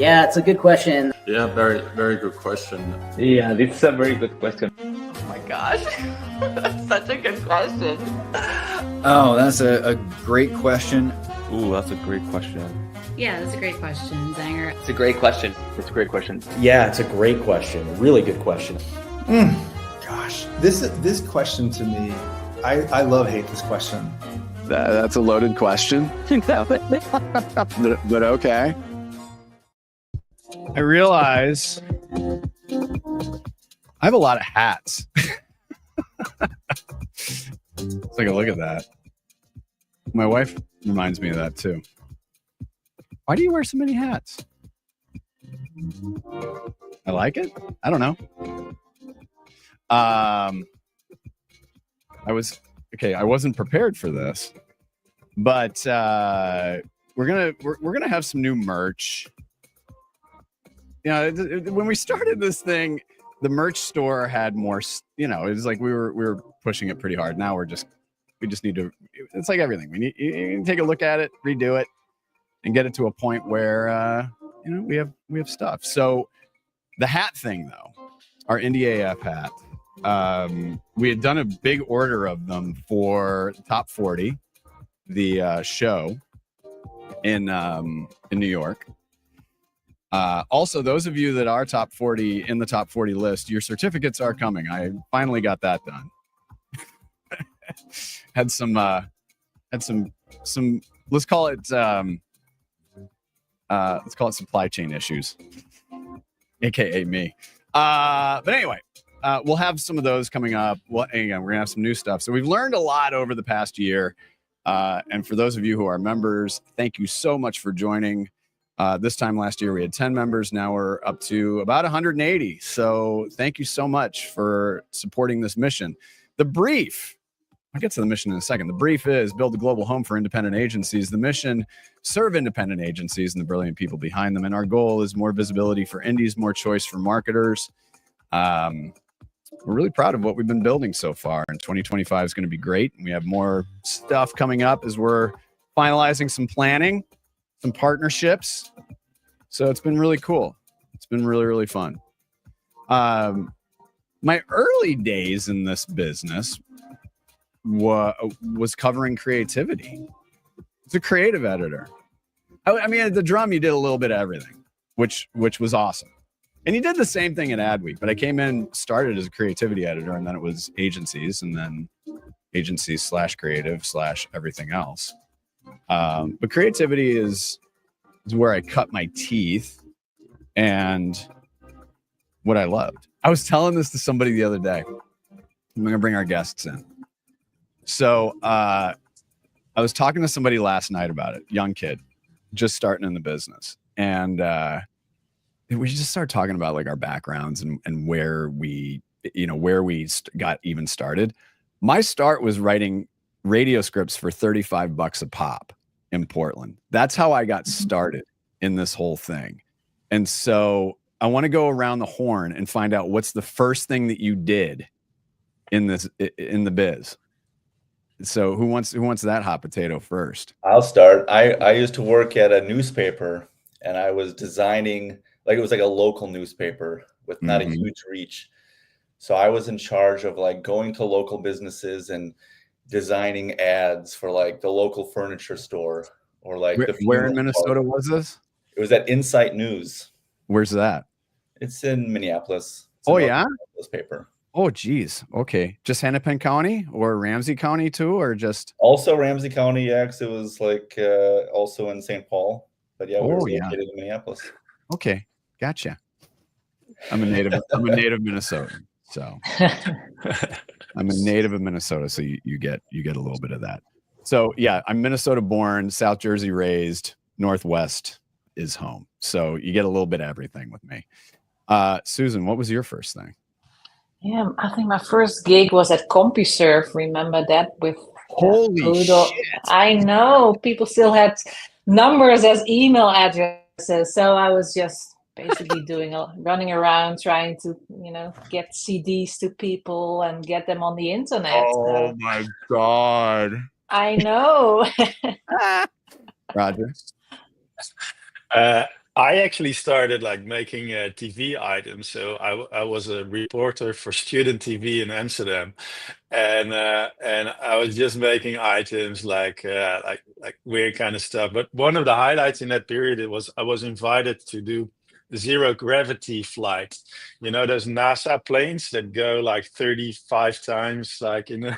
Yeah, it's a good question. Yeah, very, very good question. Yeah, this is a very good question. Oh my gosh, that's such a good question. Oh, that's a great question. Ooh, that's a great question. Yeah, that's a great question, Zanger. It's a great question. It's a great question. Yeah, it's a great question. A really good question. Gosh, this question to me, I hate this question. That's a loaded question. but okay. I realize I have a lot of hats. Let's take a look at that. My wife reminds me of that too. Why do you wear so many hats? I like it. I don't know. I wasn't prepared for this, but we're gonna have some new merch. You know, when we started this thing, the merch store had more. You know, it was like we were pushing it pretty hard. Now we just need to. It's like everything. You can take a look at it, redo it, and get it to a point where we have stuff. So the hat thing, though, our Indie AF hat. We had done a big order of them for Top 40, the show in New York. Also, those of you that are top 40 in the top 40 list, your certificates are coming. I finally got that done. had some let's call it supply chain issues, aka me. But anyway. We'll have some of those coming up. Well, again, we're gonna have some new stuff. So we've learned a lot over the past year. And for those of you who are members, thank you so much for joining. This time last year, we had 10 members. Now we're up to about 180. So thank you so much for supporting this mission. The brief, I'll get to the mission in a second. The brief is build a global home for independent agencies. The mission, serve independent agencies and the brilliant people behind them. And our goal is more visibility for indies, more choice for marketers. We're really proud of what we've been building so far, and 2025 is going to be great. We have more stuff coming up as we're finalizing some planning, some partnerships. So it's been really cool. It's been really, really fun. My early days in this business was covering creativity. It's a creative editor. I mean, at the Drum, you did a little bit of everything, which was awesome. And he did the same thing at Adweek, but I came in, started as a creativity editor, and then it was agencies, and then agencies / creative / everything else. But creativity is where I cut my teeth and what I loved. I was telling this to somebody the other day. I'm going to bring our guests in. So I was talking to somebody last night about it, young kid, just starting in the business. And we just started talking about like our backgrounds and where we got even started. My start was writing radio scripts for $35 a pop in Portland. That's how I got started in this whole thing. And so I want to go around the horn and find out what's the first thing that you did in the biz. So who wants that hot potato first? I'll start. I used to work at a newspaper, and I was designing. Like it was like a local newspaper with not a huge reach. So I was in charge of like going to local businesses and designing ads for like the local furniture store or like where in Minnesota was this? It was at Insight News. Where's that? It's in Minneapolis. Oh yeah? Paper. Oh geez. Okay. Just Hennepin County or Ramsey County too, or just also Ramsey County, yeah, because it was like also in St. Paul. But yeah, we were located in Minneapolis. Okay. Gotcha. I'm a native Minnesotan, so I'm a native of Minnesota. So you get a little bit of that. So yeah, I'm Minnesota born, South Jersey raised, Northwest is home. So you get a little bit of everything with me. Susan, what was your first thing? Yeah, I think my first gig was at CompuServe. Remember that with holy shit. I know people still had numbers as email addresses, so I was just basically running around trying to, get CDs to people and get them on the internet. Oh my God. I know. Roger. I actually started like making TV items. So I was a reporter for student TV in Amsterdam, and I was just making items like weird kind of stuff. But one of the highlights in that period, it was I was invited to do zero gravity flight. You know those NASA planes that go like 35 times like in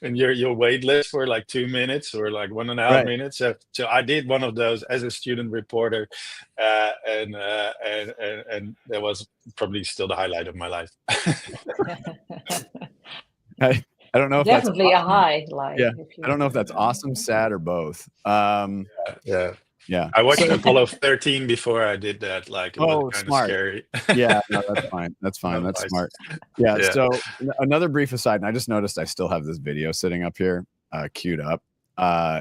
and you're weightless for like 2 minutes or like 1.5 Right. minutes. So I did one of those as a student reporter, and that was probably still the highlight of my life. I don't know if Definitely that's a high life. yeah. If you I don't know if that's awesome, sad, or both. Yeah. Yeah. I watched Apollo 13 before I did that. Like it was Oh, kind of smart. scary. Yeah, no, that's fine. That's fine. That's Nice. smart. Yeah. Yeah. So another brief aside, and I just noticed I still have this video sitting up here, queued up.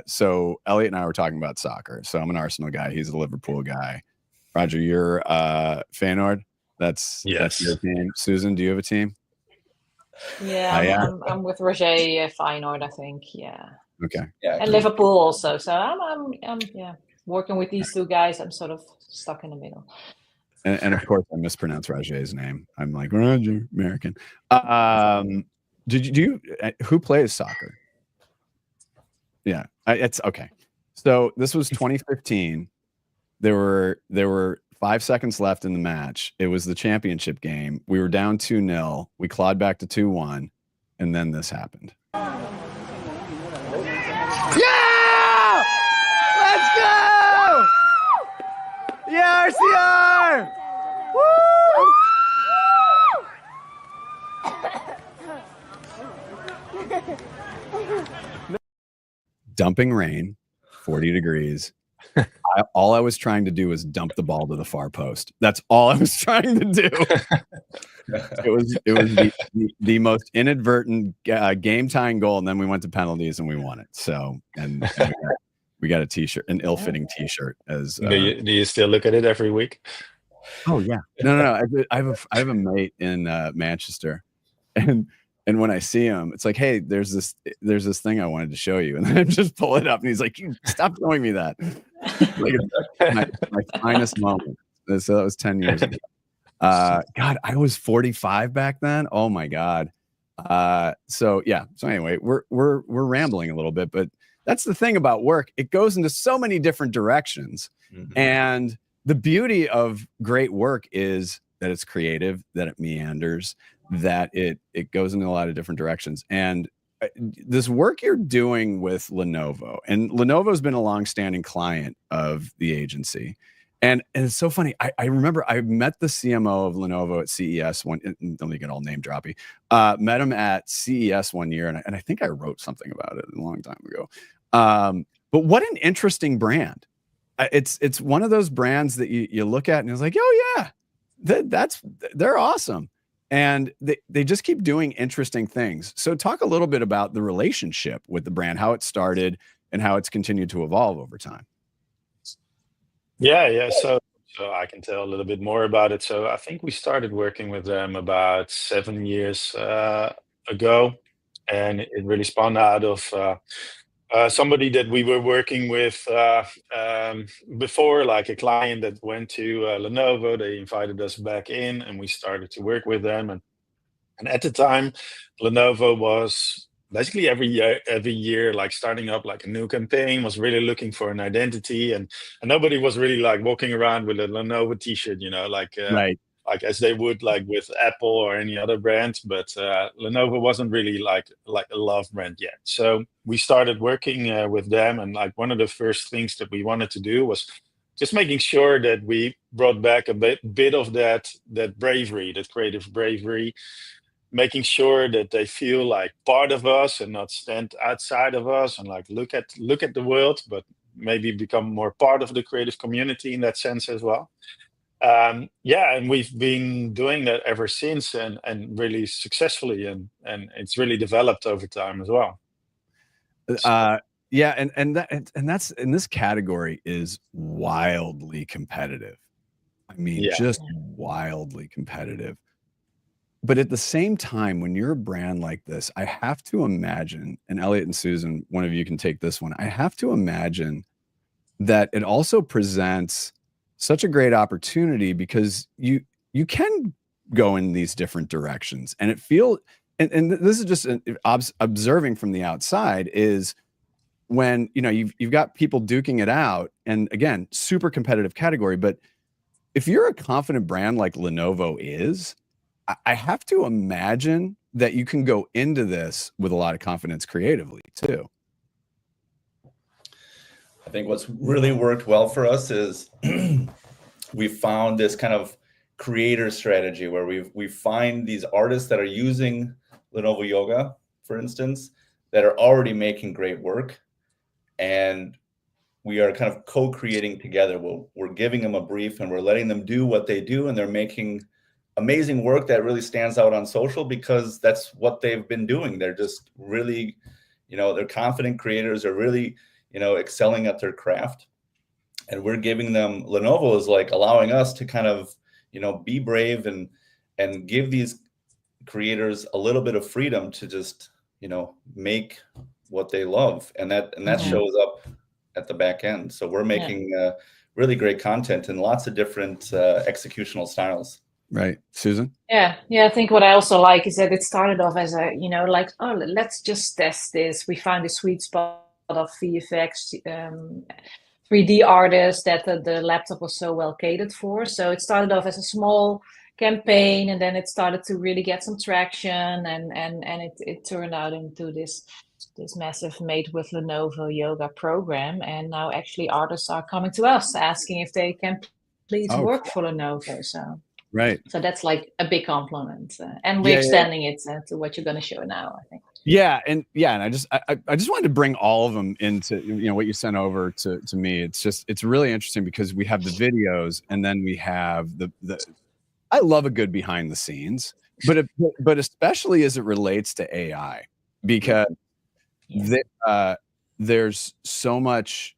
So Elliot and I were talking about soccer. So I'm an Arsenal guy. He's a Liverpool guy. Roger, you're Feyenoord. That's your team. Susan, do you have a team? Yeah, yeah. I'm with Roger Feyenoord, I think. Yeah, Okay. Yeah. and Liverpool also. So I'm yeah, working with these two guys. I'm sort of stuck in the middle. And of course, I mispronounce Roger's name. I'm like Roger, American. Who plays soccer? Yeah, it's okay. So this was 2015. There were 5 seconds left in the match. It was the championship game. We were down 2-0. We clawed back to 2-1, and then this happened. Yeah! Let's go! Yeah, RCR! Dumping rain, 40 degrees. All I was trying to do was dump the ball to the far post. That's all I was trying to do. It was the most inadvertent game tying goal, and then we went to penalties and we won it. So and we got a t-shirt, an ill-fitting t-shirt. As Do you still look at it every week? Oh yeah, no. I have a mate in Manchester, and when I see him, it's like, hey, there's this thing I wanted to show you, and then I just pull it up, and he's like, stop showing me that. Like my finest moment. So that was 10 years ago. God, I was 45 back then. Oh my God. So yeah. So anyway, we're rambling a little bit, but that's the thing about work. It goes into so many different directions. Mhm. And the beauty of great work is that it's creative, that it meanders, that it goes into a lot of different directions. And this work you're doing with Lenovo, and Lenovo's been a long-standing client of the agency. And it's so funny. I remember I met the CMO of Lenovo at CES one. Don't get all name droppy. Met him at CES one year, and I think I wrote something about it a long time ago. But what an interesting brand! It's one of those brands that you look at and it's like, oh yeah, they're awesome, and they just keep doing interesting things. So talk a little bit about the relationship with the brand, how it started, and how it's continued to evolve over time. Yeah. So I can tell a little bit more about it. So I think we started working with them about 7 years ago, and it really spun out of somebody that we were working with before, like a client that went to Lenovo. They invited us back in, and we started to work with them. And at the time, Lenovo was basically every year, like starting up like a new campaign, was really looking for an identity, and nobody was really like walking around with a Lenovo T-shirt, Right. like as they would like with Apple or any other brand. But Lenovo wasn't really like a love brand yet. So we started working with them, and like one of the first things that we wanted to do was just making sure that we brought back a bit of that bravery, that creative bravery, making sure that they feel like part of us and not stand outside of us and like look at the world, but maybe become more part of the creative community in that sense as well. And we've been doing that ever since, and really successfully, and it's really developed over time as well. Yeah, and that's, in this category, is wildly competitive. I mean, just wildly competitive. But at the same time, when you're a brand like this, I have to imagine, and Elliot and Susan, one of you can take this one. I have to imagine that it also presents such a great opportunity because you can go in these different directions, and it feel and this is just observing from the outside is when you've got people duking it out, and again, super competitive category, but if you're a confident brand like Lenovo is, I have to imagine that you can go into this with a lot of confidence creatively too. I think what's really worked well for us is we found this kind of creator strategy where we find these artists that are using Lenovo Yoga, for instance, that are already making great work, and we are kind of co-creating together. We're giving them a brief and we're letting them do what they do, and they're making amazing work that really stands out on social because that's what they've been doing. They're just really, they're confident creators, are really, excelling at their craft. And we're giving them, Lenovo is like allowing us to kind of, be brave and give these creators a little bit of freedom to just, make what they love. And that shows up at the back end. So we're making really great content in lots of different executional styles. Right. Susan? Yeah. I think what I also like is that it started off as a, like, oh, let's just test this. We found a sweet spot of VFX, 3D artists that the laptop was so well catered for. So it started off as a small campaign, and then it started to really get some traction, and it turned out into this massive Made with Lenovo yoga program. And now actually artists are coming to us asking if they can please work for Lenovo. So right. So that's like a big compliment, and we're extending it to what you're going to show now, I think. Yeah, and I just wanted to bring all of them into what you sent over to me. It's really interesting because we have the videos, and then we have the I love a good behind the scenes, but especially as it relates to AI, because there's so much.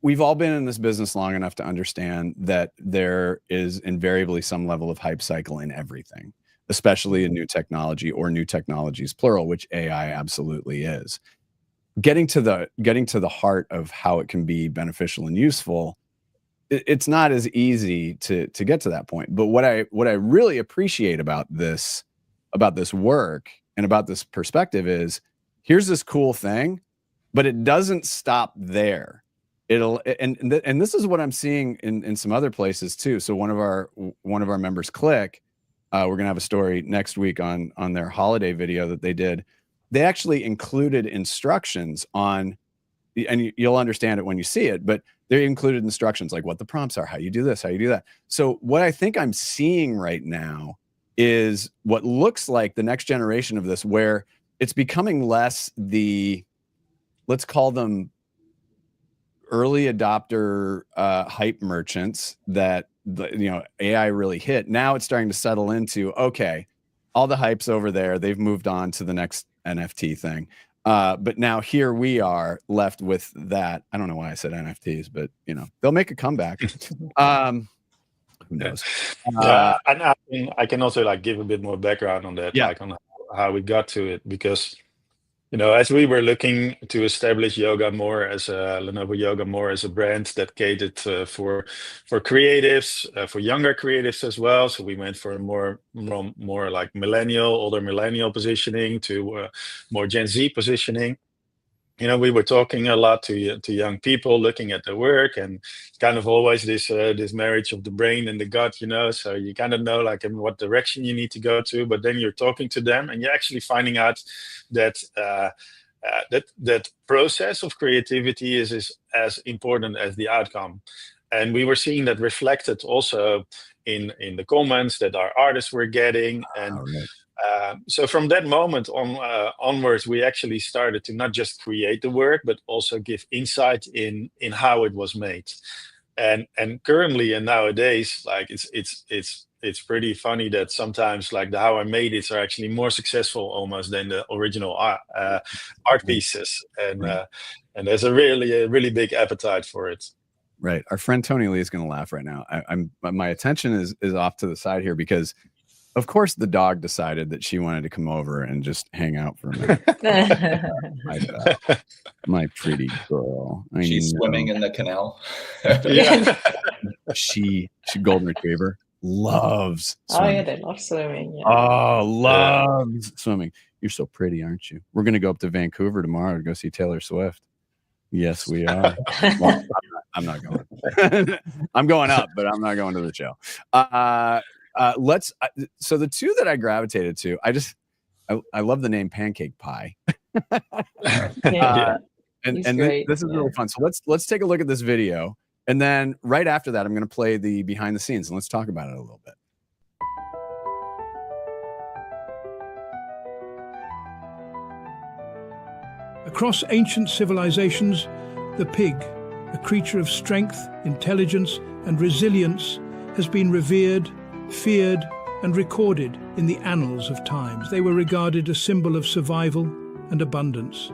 We've all been in this business long enough to understand that there is invariably some level of hype cycle in everything, especially in new technology or new technologies plural, which AI absolutely is. Getting to the heart of how it can be beneficial and useful, it's not as easy to get to that point. But what I really appreciate about this work and about this perspective is, here's this cool thing, but it doesn't stop there. And this is what I'm seeing in some other places too. So one of our members, Click, we're gonna have a story next week on their holiday video that they did. They actually included instructions on, and you'll understand it when you see it, but they included instructions like what the prompts are, how you do this, how you do that. So what I think I'm seeing right now is what looks like the next generation of this, where it's becoming less let's call them early adopter hype merchants that AI really hit. Now it's starting to settle into, okay, all the hype's over there. They've moved on to the next NFT thing. But now here we are left with that. I don't know why I said NFTs, but they'll make a comeback. Who knows? Yeah, and I can also give a bit more background on that, on how we got to it, because as we were looking to establish yoga more as a Lenovo Yoga more as a brand that catered for creatives, for younger creatives as well. So we went for a more like older millennial positioning to more Gen Z positioning. We were talking a lot to young people, looking at their work, and kind of always this marriage of the brain and the gut, so you kind of know in what direction you need to go to, but then you're talking to them and you're actually finding out that that process of creativity is as important as the outcome. And we were seeing that reflected also in the comments that our artists were getting. And so from that moment onwards, we actually started to not just create the work, but also give insight in how it was made. And currently and nowadays, it's pretty funny that sometimes the how I made it are actually more successful almost than the original art pieces. And there's a really big appetite for it. Right. Our friend Tony Lee is going to laugh right now. My attention is off to the side here because Of course, the dog decided that she wanted to come over and just hang out for a minute. My pretty girl. She's swimming in the canal. Yeah. She golden retriever loves swimming. Oh yeah, they love swimming. Yeah. Oh, loves swimming. You're so pretty, aren't you? We're gonna go up to Vancouver tomorrow to go see Taylor Swift. Yes, we are. Well, I'm not going. I'm going up, but I'm not going to the show. So the two that I gravitated to, I love the name Pancake Pie. And this is really fun. So let's take a look at this video, and then right after that, I'm going to play the behind the scenes, and let's talk about it a little bit. Across ancient civilizations, the pig, a creature of strength, intelligence, and resilience, has been revered, feared, and recorded in the annals of times. They were regarded a symbol of survival and abundance.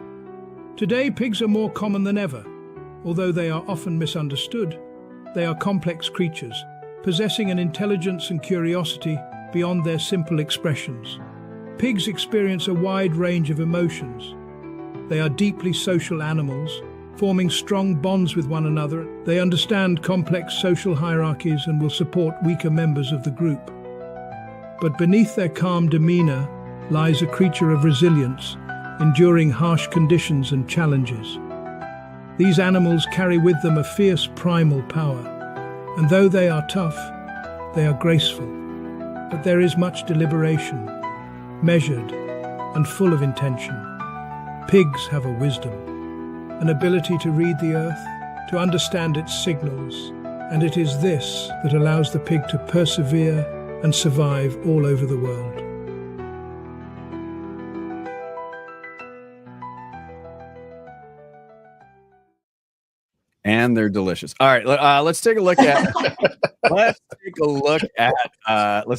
Today, pigs are more common than ever. Although they are often misunderstood, they are complex creatures, possessing an intelligence and curiosity beyond their simple expressions. Pigs experience a wide range of emotions. They are deeply social animals, forming strong bonds with one another. They understand complex social hierarchies and will support weaker members of the group. But beneath their calm demeanor lies a creature of resilience, enduring harsh conditions and challenges. These animals carry with them a fierce primal power, and though they are tough, they are graceful. But there is much deliberation, measured and full of intention. Pigs have a wisdom, an ability to read the earth, to understand its signals, and it is this that allows the pig to persevere and survive all over the world. And they're delicious. All right, let's take a look at let's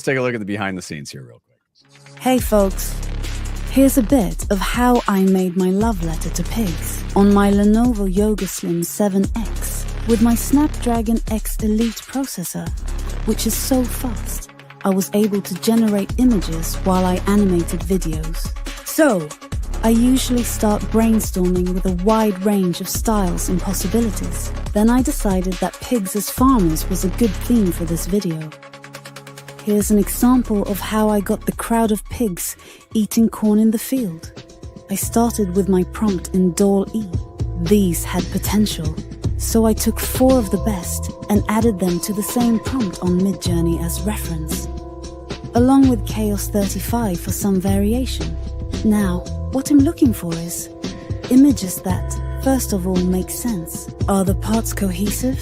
take a look at the behind the scenes here real quick. Hey folks, here's a bit of how I made my love letter to pigs on my Lenovo Yoga Slim 7X with my Snapdragon X Elite processor, which is so fast I was able to generate images while I animated videos. So, I usually start brainstorming with a wide range of styles and possibilities. Then I decided that pigs as farmers was a good theme for this video. Here's an example of how I got the crowd of pigs eating corn in the field. I started with my prompt in DALL-E. These had potential, so I took 4 of the best and added them to the same prompt on Midjourney as reference, along with Chaos 35 for some variation. Now, what I'm looking for is images that, first of all, make sense. Are the parts cohesive?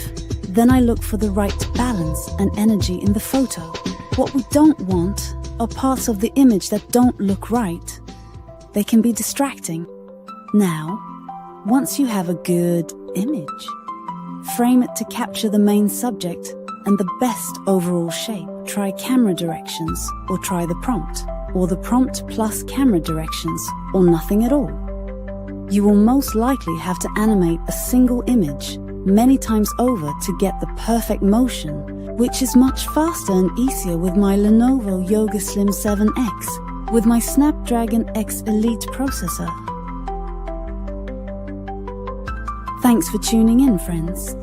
Then I look for the right balance and energy in the photo. What we don't want are parts of the image that don't look right. They can be distracting. Now, once you have a good image, frame it to capture the main subject and the best overall shape. Try camera directions or try the prompt, or the prompt plus camera directions, or nothing at all. You will most likely have to animate a single image many times over to get the perfect motion, which is much faster and easier with my Lenovo Yoga Slim 7X with my Snapdragon X Elite processor. Thanks for tuning in, friends.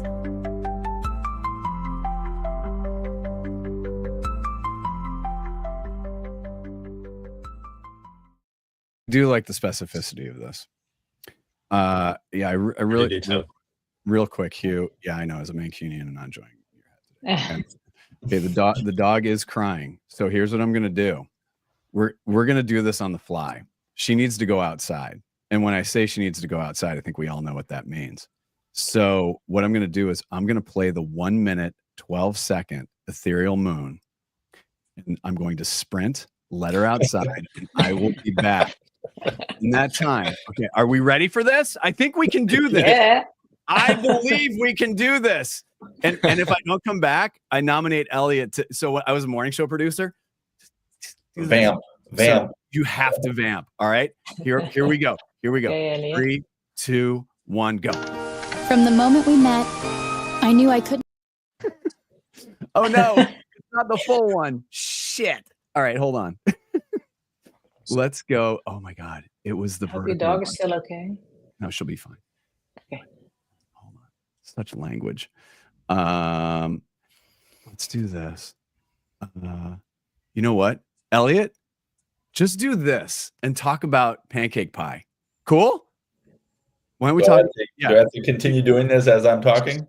Do like the specificity of this. I really real quick, Hugh. Yeah, I know, as a Mancunian, I'm not enjoying your head today. Okay, the dog is crying. So here's what I'm gonna do. We're gonna do this on the fly. She needs to go outside. And when I say she needs to go outside, I think we all know what that means. So what I'm gonna do is I'm gonna play the 1 minute, 12-second ethereal moon. And I'm going to sprint, let her outside, and I will be back in that time. Okay, are we ready for this? I think we can do this. Yeah. I believe we can do this. And if I don't come back, I nominate Elliot to. So I was a morning show producer. Vamp. So you have to vamp. All right. Here we go. Here we go. Okay, 3, 2, 1, go. From the moment we met, I knew I couldn't. Oh no, it's not the full one. Shit. All right, hold on. Let's go. Oh my God. It was the Hope your vertical dog one. is still okay. No, she'll be fine. Okay. Hold on. Such language. Let's do this. You know what, Elliot? Just do this and talk about pancake pie. Cool? Why don't we talk? Do I have to continue doing this as I'm talking?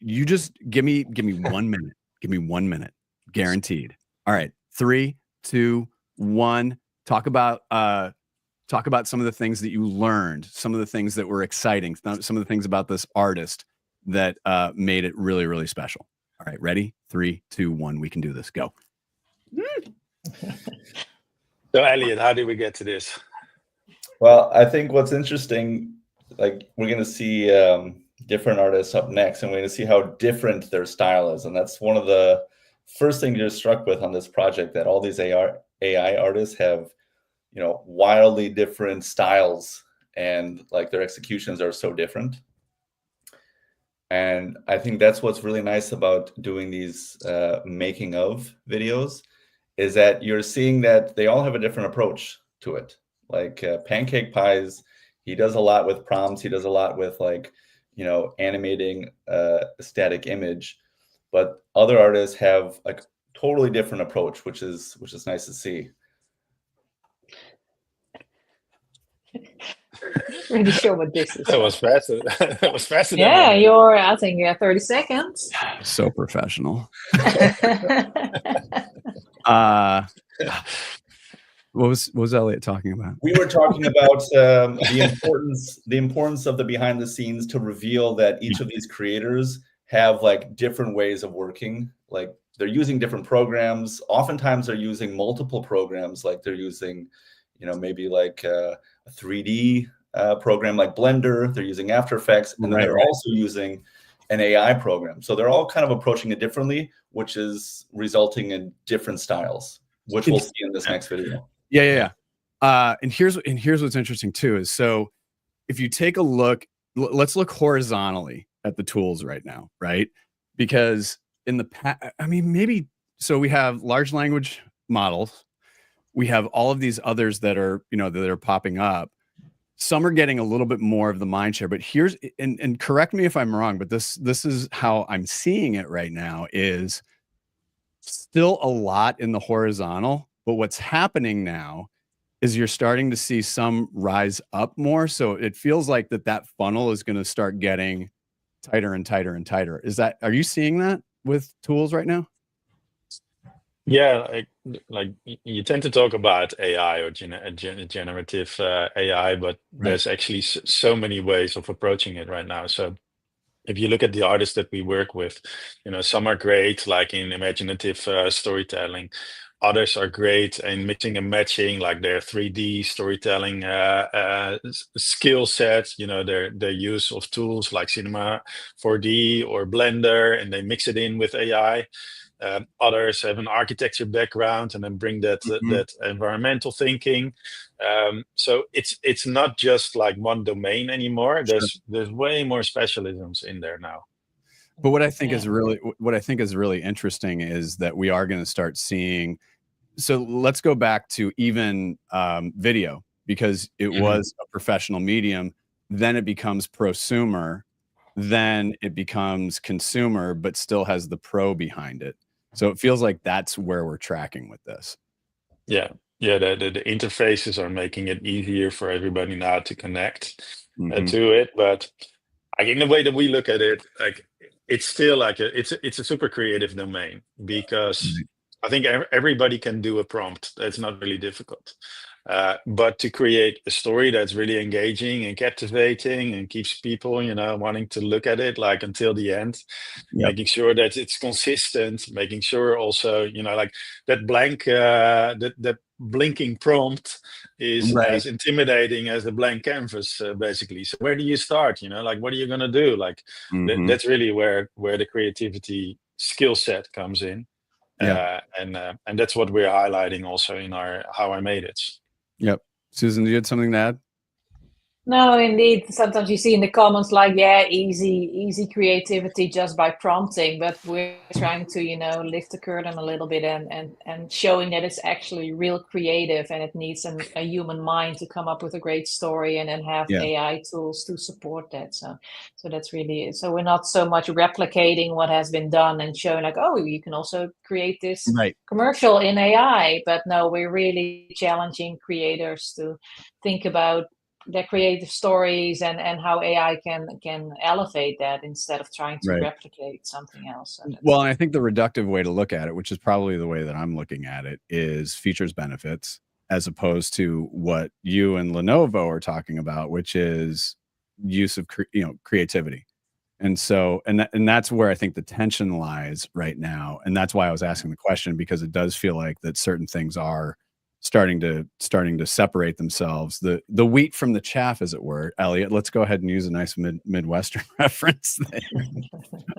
You just give me 1 minute. Give me 1 minute. Guaranteed. All right. 3, 2, 1. Talk about some of the things that you learned, some of the things that were exciting, some of the things about this artist that made it really, really special. All right, ready? 3, 2, 1. We can do this. Go. So, Elliot, how did we get to this? Well, I think what's interesting, like we're going to see different artists up next, and we're going to see how different their style is. And that's one of the first things you're struck with on this project, that all these AI artists have, wildly different styles, and like their executions are so different. And I think that's what's really nice about doing these making of videos, is that you're seeing that they all have a different approach to it. Like Pancake Pies, he does a lot with prompts. He does a lot with animating a static image, but other artists have a totally different approach, which is nice to see. Really sure what this is. That was faster. That was faster. Yeah, I think you have 30 seconds. So professional. What was Elliot talking about? We were talking about the importance of the behind the scenes, to reveal that each of these creators have like different ways of working. Like they're using different programs. Oftentimes they're using multiple programs. Like they're using, maybe like a 3D program like Blender. They're using After Effects, and then they're also using an AI program. So they're all kind of approaching it differently, which is resulting in different styles, which we'll see in this next video. Yeah. And here's what's interesting too is, so if you take a look, let's look horizontally at the tools right now, right? Because in the past, so we have large language models, we have all of these others that are popping up. Some are getting a little bit more of the mind share, but here's, and correct me if I'm wrong, but this is how I'm seeing it right now, is still a lot in the horizontal. But what's happening now is you're starting to see some rise up more. So it feels like that funnel is going to start getting tighter and tighter and tighter. Are you seeing that with tools right now? Yeah, like you tend to talk about AI or generative AI, but there's actually so many ways of approaching it right now. So if you look at the artists that we work with, some are great, like in imaginative storytelling. Others are great in mixing and matching, like their 3D storytelling skill sets. Their use of tools like Cinema 4D or Blender, and they mix it in with AI. Others have an architecture background and then bring that environmental thinking. So it's not just like one domain anymore. There's way more specialisms in there now. But what I think is really interesting is that we are going to start seeing. So let's go back to even video, because it was a professional medium. Then it becomes prosumer. Then it becomes consumer, but still has the pro behind it. So it feels like that's where we're tracking with this. Yeah. The interfaces are making it easier for everybody now to connect to it. But in the way that we look at it, like it's still like it's a super creative domain, because I think everybody can do a prompt. That's not really difficult. But to create a story that's really engaging and captivating and keeps people, wanting to look at it like until the end, making sure that it's consistent, making sure also, like that blank, that blinking prompt is as intimidating as a blank canvas, basically. So where do you start? Like what are you going to do? Like that's really where the creativity skill set comes in. And that's what we're highlighting also in our How I Made It. Yep. Susan, do you have something to add? No, indeed. Sometimes you see in the comments like, yeah, easy creativity just by prompting, but we're trying to, lift the curtain a little bit and showing that it's actually real creative and it needs a human mind to come up with a great story and then have AI tools to support that. So that's really, so we're not so much replicating what has been done and showing like, oh, you can also create this commercial in AI, but no, we're really challenging creators to think about their creative stories and how AI can elevate that instead of trying to replicate something else. So well, and I think the reductive way to look at it, which is probably the way that I'm looking at it, is features benefits, as opposed to what you and Lenovo are talking about, which is use of creativity. And so, and that's where I think the tension lies right now. And that's why I was asking the question, because it does feel like that certain things are starting to separate themselves, the wheat from the chaff, as it were. Elliot, let's go ahead and use a nice Midwestern reference there.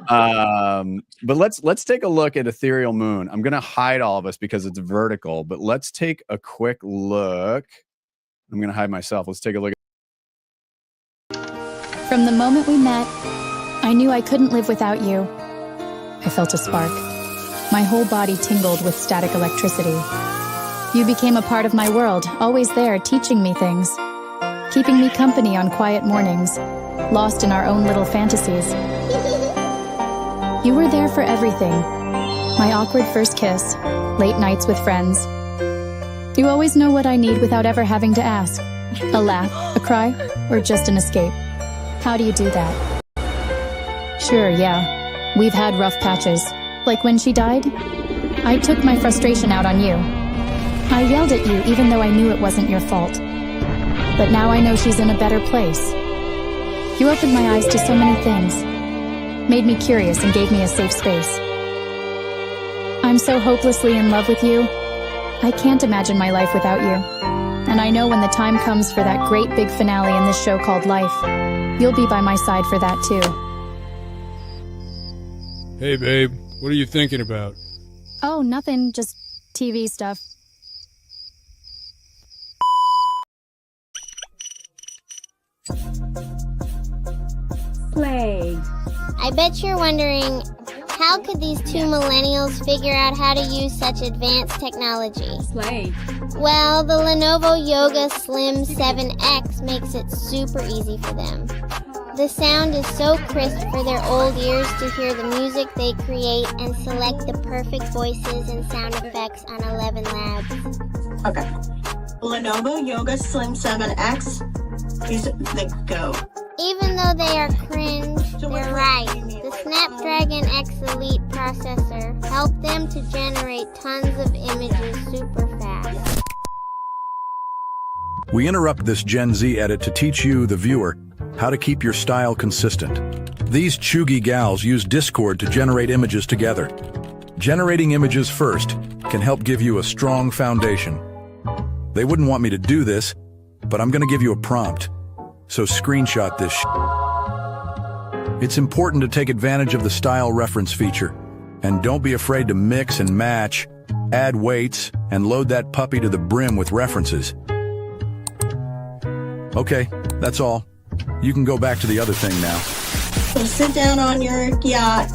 But let's take a look at Ethereal Moon. I'm going to hide all of us because it's vertical, but let's take a quick look. I'm going to hide myself. Let's take a look. From the moment we met, I knew I couldn't live without you. I felt a spark. My whole body tingled with static electricity. You became a part of my world, always there, teaching me things, keeping me company on quiet mornings, lost in our own little fantasies. You were there for everything. My awkward first kiss, late nights with friends. You always know what I need without ever having to ask. A laugh, a cry, or just an escape. How do you do that? Sure, yeah. We've had rough patches. Like when she died, I took my frustration out on you. I yelled at you even though I knew it wasn't your fault. But now I know she's in a better place. You opened my eyes to so many things, made me curious and gave me a safe space. I'm so hopelessly in love with you. I can't imagine my life without you. And I know when the time comes for that great big finale in this show called Life, you'll be by my side for that too. Hey babe, what are you thinking about? Oh, nothing, just TV stuff. Slay. I bet you're wondering, how could these two millennials figure out how to use such advanced technology? Slay. Well, the Lenovo Yoga Slim 7X makes it super easy for them. The sound is so crisp for their old ears to hear the music they create and select the perfect voices and sound effects on 11 labs. Okay. Lenovo Yoga Slim 7X is the GO. Even though they are cringe, they're right. The Snapdragon X Elite processor helped them to generate tons of images super fast. We interrupt this Gen Z edit to teach you, the viewer, how to keep your style consistent. These chuggy gals use Discord to generate images together. Generating images first can help give you a strong foundation. They wouldn't want me to do this, but I'm going to give you a prompt. So screenshot this It's important to take advantage of the style reference feature. And don't be afraid to mix and match, add weights, and load that puppy to the brim with references. Okay, that's all. You can go back to the other thing now. So sit down on your yacht.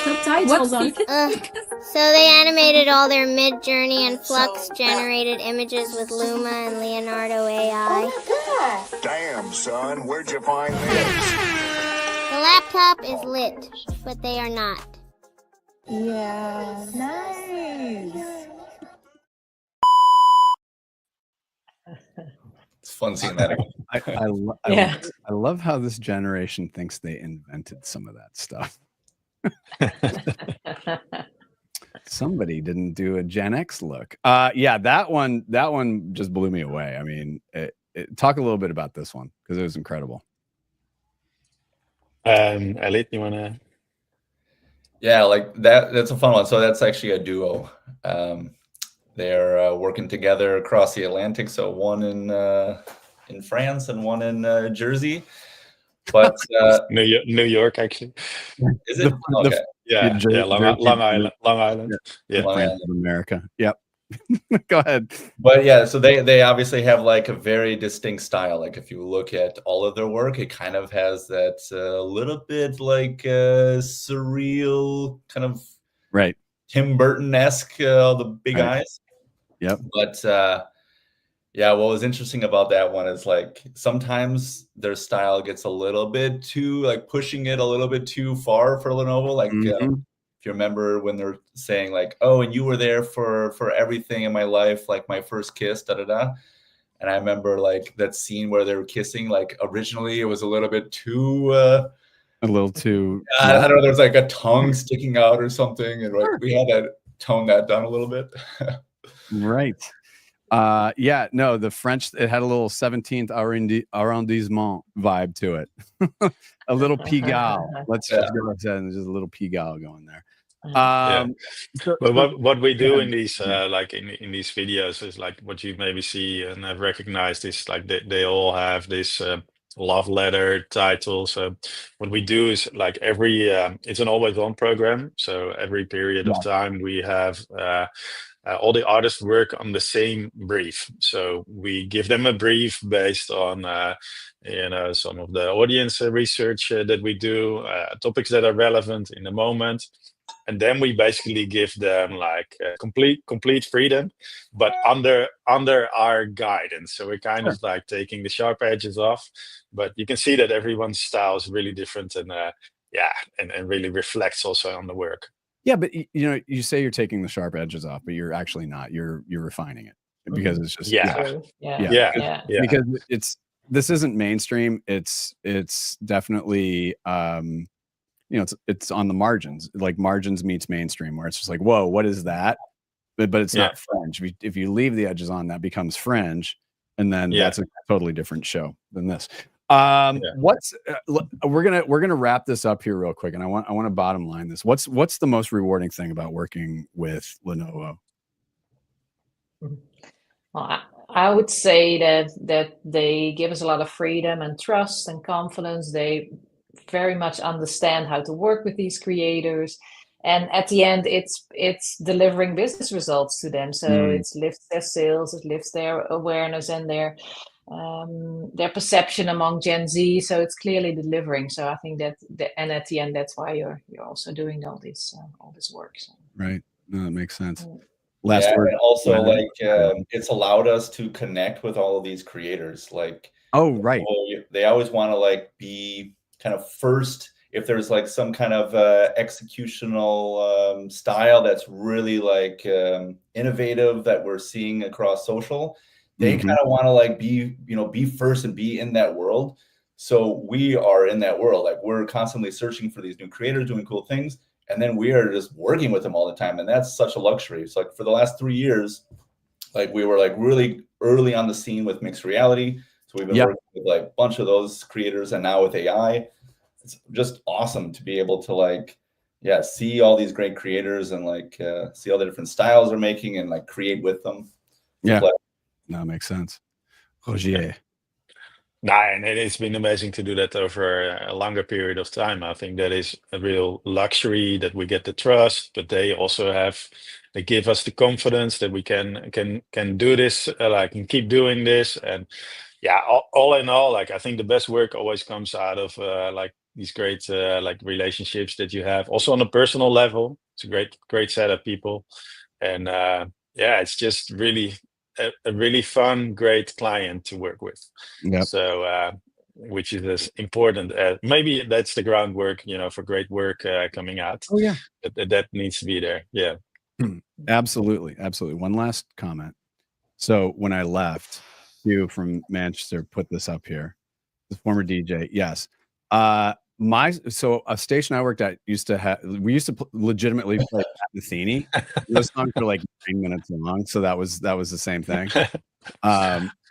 Subtitles on. So they animated all their Mid-Journey and Flux-generated images with Luma and Leonardo AI. Oh my God. Damn, son, where'd you find this? The laptop is lit, but they are not. Yeah. Nice. It's fun seeing that again. I love how this generation thinks they invented some of that stuff. Somebody didn't do a Gen X look. Yeah, that one just blew me away. I mean, talk a little bit about this one because it was incredible. Elliot, you want to? Yeah, like that's a fun one. So that's actually a duo. They're working together across the Atlantic. So one in France and one in Jersey. But New York, actually. Is it? Okay. Yeah, Long Island. Yeah. Long Island of America. Yep. Go ahead. But yeah, so they obviously have like a very distinct style. Like if you look at all of their work, it kind of has that little bit like surreal kind of right Tim Burton-esque, the big Right. eyes. Yep. But yeah, what was interesting about that one is like sometimes their style gets a little bit too like pushing it a little bit too far for Lenovo. Like if you remember when they're saying like, "Oh, and you were there for everything in my life, like my first kiss, da da da." And I remember like that scene where they were kissing. Like originally, it was a little bit too. A little too. I don't know. There's like a tongue sticking out or something, and like we had to tone that down a little bit. Right. Yeah, no, the French, it had a little 17th arrondissement vibe to it. A little Pigalle. Let's just go ahead and just a little Pigalle going there. But what we do in these like in these videos is like what you maybe see and have recognized is like they all have this love letter title. So what we do is like every it's an always on program. So every period of time we have all the artists work on the same brief. So we give them a brief based on some of the audience research that we do, topics that are relevant in the moment. And then we basically give them like complete freedom, but under our guidance. So we're kind of like taking the sharp edges off, but you can see that everyone's style is really different, and and really reflects also on the work. Yeah, but you know, you say you're taking the sharp edges off, but you're actually not. You're refining it because it's just because this isn't mainstream. It's definitely it's on the margins, like margins meets mainstream, where it's just like, whoa, what is that? But it's not fringe. If you leave the edges on, that becomes fringe, and then that's a totally different show than this. What's we're gonna wrap this up here real quick, and I want to bottom line this. What's the most rewarding thing about working with Lenovo? Well, I would say that they give us a lot of freedom and trust and confidence. They very much understand how to work with these creators, and at the end it's delivering business results to them. So it lifts their sales, it lifts their awareness and their perception among Gen Z. So it's clearly delivering. So I think that and at the end that's why you're also doing all this work. So. Right. No, that makes sense. Last word. And also like it's allowed us to connect with all of these creators. Like they always want to like be kind of first. If there's like some kind of executional style that's really like innovative that we're seeing across social, they kind of want to like be first and be in that world. So we are in that world. Like we're constantly searching for these new creators doing cool things, and then we are just working with them all the time, and that's such a luxury. It's like for the last 3 years, like we were like really early on the scene with mixed reality. So we've been working with like a bunch of those creators, and now with AI. It's just awesome to be able to like, see all these great creators and like see all the different styles they're making and like create with them. Yeah, no, that makes sense. Rogier. And it's been amazing to do that over a longer period of time. I think that is a real luxury that we get the trust, but they also they give us the confidence that we can do this, and keep doing this. And all in all, like I think the best work always comes out of like these great like relationships that you have. Also on a personal level, it's a great set of people, and it's just really a really fun, great client to work with. So which is as important as maybe that's the groundwork, for great work coming out. That needs to be there. Absolutely. One last comment. So when I left, Hugh from Manchester put this up here, the former DJ. Yes. So a station I worked at we used to legitimately play Matheny. Those songs were like 9 minutes long, so that was the same thing.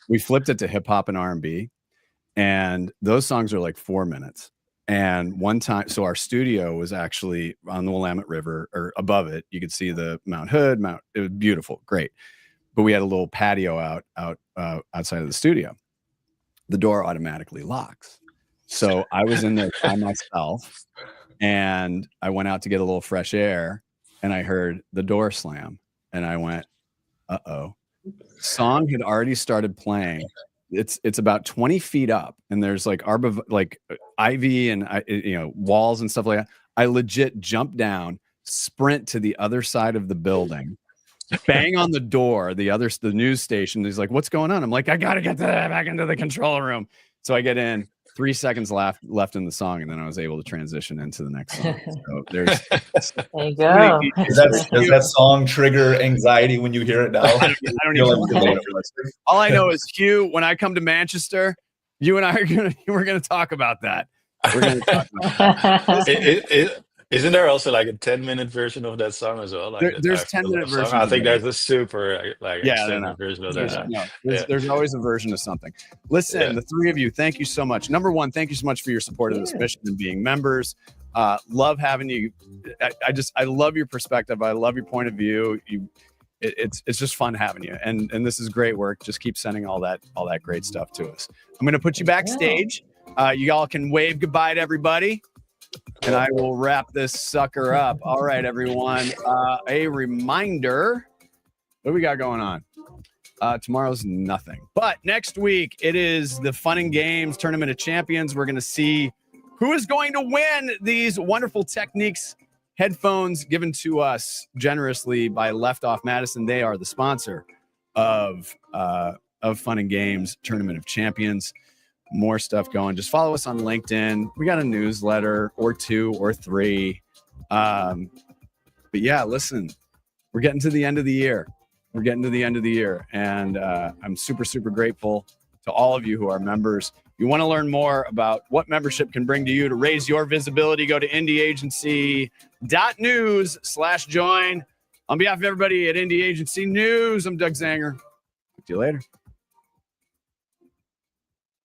We flipped it to hip hop and R&B, and those songs are like 4 minutes. And one time, so our studio was actually on the Willamette River, or above it. You could see the Mount Hood. It was beautiful, great. But we had a little patio outside of the studio. The door automatically locks. So I was in there by myself, and I went out to get a little fresh air, and I heard the door slam, and I went, Song had already started playing. It's about 20 feet up, and there's like ivy and walls and stuff like that. I legit jump down, sprint to the other side of the building, bang on the door, the news station. He's like, "What's going on?" I'm like, "I gotta get back into the control room." So I get in. 3 seconds left in the song, and then I was able to transition into the next song. So there's there you go. Does that song trigger anxiety when you hear it now? I don't even all I know is, Hugh, when I come to Manchester, you and I we're gonna talk about that. We're gonna talk about that. Isn't there also like a 10-minute version of that song as well? Like there's 10-minute versions. I think there's a super extended version of that. There's always a version of something. Listen, the three of you, thank you so much. Number one, thank you so much for your support of this mission and being members. Love having you. I love your perspective. I love your point of view. It's just fun having you, and this is great work. Just keep sending all that great stuff to us. I'm going to put you backstage. You all can wave goodbye to everybody. And I will wrap this sucker up. All right, everyone. A reminder, what do we got going on? Tomorrow's nothing. But next week, it is the Fun and Games Tournament of Champions. We're going to see who is going to win these wonderful Techniques headphones given to us generously by Left Off Madison. They are the sponsor of Fun and Games Tournament of Champions. More stuff going. Just follow us on LinkedIn. We got a newsletter or 2 or 3. But yeah, listen, we're getting to the end of the year. And I'm super, super grateful to all of you who are members. If you want to learn more about what membership can bring to you to raise your visibility, go to indieagency.news/join. On behalf of everybody at Indie Agency News, I'm Doug Zanger. Talk to you later.